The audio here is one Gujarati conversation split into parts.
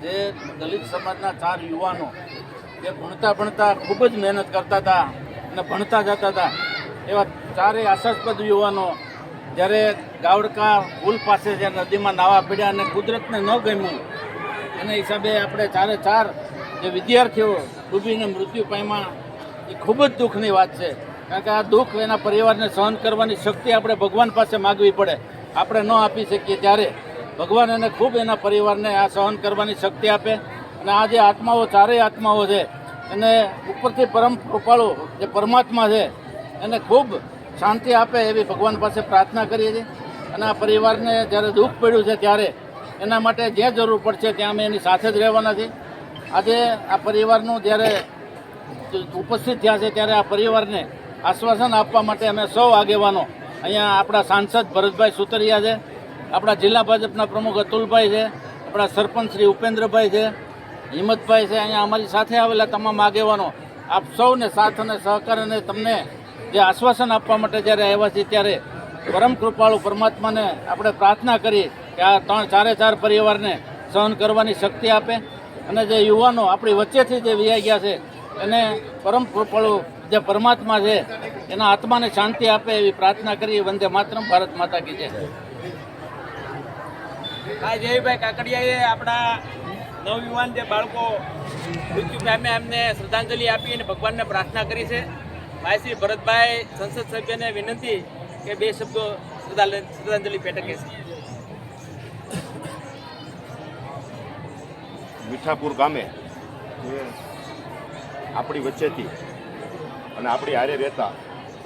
જે દલિત સમાજના 4 યુવાનો જે ભણતા ખૂબ જ મહેનત કરતા હતા અને ભણતા જતા હતા, એવા 4 આશાસ્પદ યુવાનો જ્યારે ગાવડકા પુલ પાસે જ્યારે નદીમાં નાવા પડ્યા અને કુદરતને ન ગમ્યું એના હિસાબે આપણે 4 જે વિદ્યાર્થીઓ ડૂબીને મૃત્યુ પામ્યા, એ ખૂબ જ દુઃખની વાત છે. કારણ કે આ દુઃખ એના પરિવારને સહન કરવાની શક્તિ આપણે ભગવાન પાસે માગવી પડે. આપણે ન આપી શકીએ ત્યારે ભગવાન એને ખૂબ એના પરિવારને આ સહન કરવાની શક્તિ આપે. અને આ જે આત્માઓ 4 આત્માઓ છે એને ઉપરથી પરમ કૃપાળુ જે પરમાત્મા છે એને ખૂબ શાંતિ આપે એવી ભગવાન પાસે પ્રાર્થના કરીએ છીએ. અને આ પરિવારને જ્યારે દુઃખ પડ્યું છે ત્યારે એના માટે જ્યાં જરૂર પડશે ત્યાં અમે એની સાથે જ રહેવાના છીએ. આજે આ પરિવારનું જ્યારે ઉપસ્થિત થયા છે ત્યારે આ પરિવારને આશ્વાસન આપવા માટે અમે સૌ આગેવાનો અહીંયા આપણા સાંસદ ભરતભાઈ સુતરિયા છે, આપણા જિલ્લા ભાજપના પ્રમુખ અતુલભાઈ છે, આપણા સરપંચ શ્રી ઉપેન્દ્રભાઈ છે, હિંમતભાઈ છે, અહીંયા અમારી સાથે આવેલા તમામ આગેવાનો આપ સૌને સાથ અને સહકાર અને તમને જે આશ્વાસન આપવા માટે જ્યારે આવ્યા છીએ ત્યારે પરમ કૃપાળુ પરમાત્માને આપણે પ્રાર્થના કરીએ કે આ 4 પરિવારને સહન કરવાની શક્તિ આપે. અને જે યુવાનો આપણી વચ્ચેથી જે વિયાઈ ગયા છે એને પરમ કૃપાળુ જે પરમાત્મા છે એના આત્માને શાંતિ આપે એવી પ્રાર્થના કરીએ. વંદે માતરમ, ભારત માતા કી જય. આ જયભાઈ કાકડિયાએ આપણા નવયુવાન જે બાળકો મૃત્યુ પામ્યા એમને શ્રદ્ધાંજલિ આપી અને ભગવાનને પ્રાર્થના કરી છે. ભાઈ શ્રી ભરતભાઈ સંસદ સભ્યને વિનંતી કે 2 શબ્દો શ્રદ્ધાંજલિ પેટકે છે. મીઠાપુર ગામે જે આપણી વચ્ચેથી અને આપણી હારે રહેતા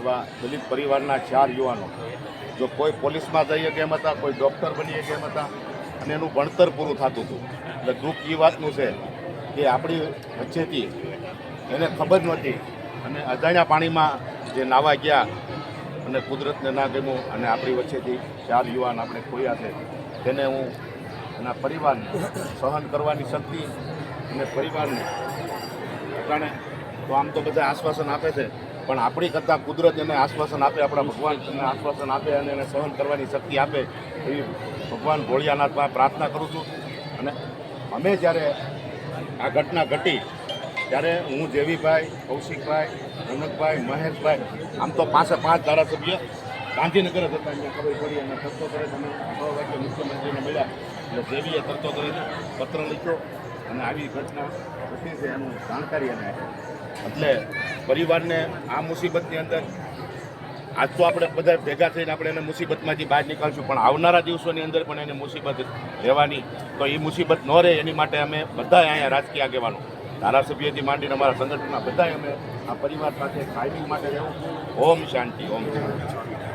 એવા દલિત પરિવારના 4 યુવાનો, જો કોઈ પોલીસમાં જઈએ કે એમ હતા, કોઈ ડૉક્ટર બનીએ કે એમ હતા, અને એનું ભણતર પૂરું થતું હતું. એટલે દુઃખ એ વાતનું છે કે આપણી વચ્ચેથી એને ખબર નહોતી અને અજાણ્યા પાણીમાં જે નાવા ગયા અને કુદરતને ના ગમ્યું અને આપણી વચ્ચેથી 4 યુવાન આપણે ખોયા છે. તેને હું એના પરિવારને સહન કરવાની શક્તિ અને પરિવારને જાણે તો આમ તો બધા આશ્વાસન આપે છે, પણ આપણી કરતાં કુદરત એને આશ્વાસન આપે, આપણા ભગવાન એને આશ્વાસન આપે અને એને સહન કરવાની શક્તિ આપે એવી ભગવાન ભોળિયાનાથમાં પ્રાર્થના કરું છું. અને અમે જ્યારે આ ઘટના ઘટી ત્યારે હું જેવીભાઈ, કૌશિકભાઈ, રમણભાઈ, મહેશભાઈ, આમ તો 5 ધારાસભ્ય ગાંધીનગર જ હતા. એમને ખબર પડી અને તરતો કરે તમે 6 વાગે મુખ્યમંત્રીને મળ્યા એટલે જેવીએ તરતો કરીને પત્ર લખ્યો અને આવી ઘટના ઘટી છે એનું જાણકારી એને આપી. એટલે પરિવારને આ મુસીબતની અંદર આજ તો આપણે બધા ભેગા થઈને આપણે એને મુસીબતમાંથી બહાર નીકાળશું, પણ આવનારા દિવસોની અંદર પણ એને મુસીબત રહેવાની. તો એ મુસીબત ન રહે એની માટે અમે બધા અહીંયા રાજકીય આગેવાનો, ધારાસભ્યથી માંડીને અમારા સંગઠનના બધાએ અમે આ પરિવાર સાથે કાયમી માટે રહેવું. ઓમ શાંતિ, ઓમ શાંતિ.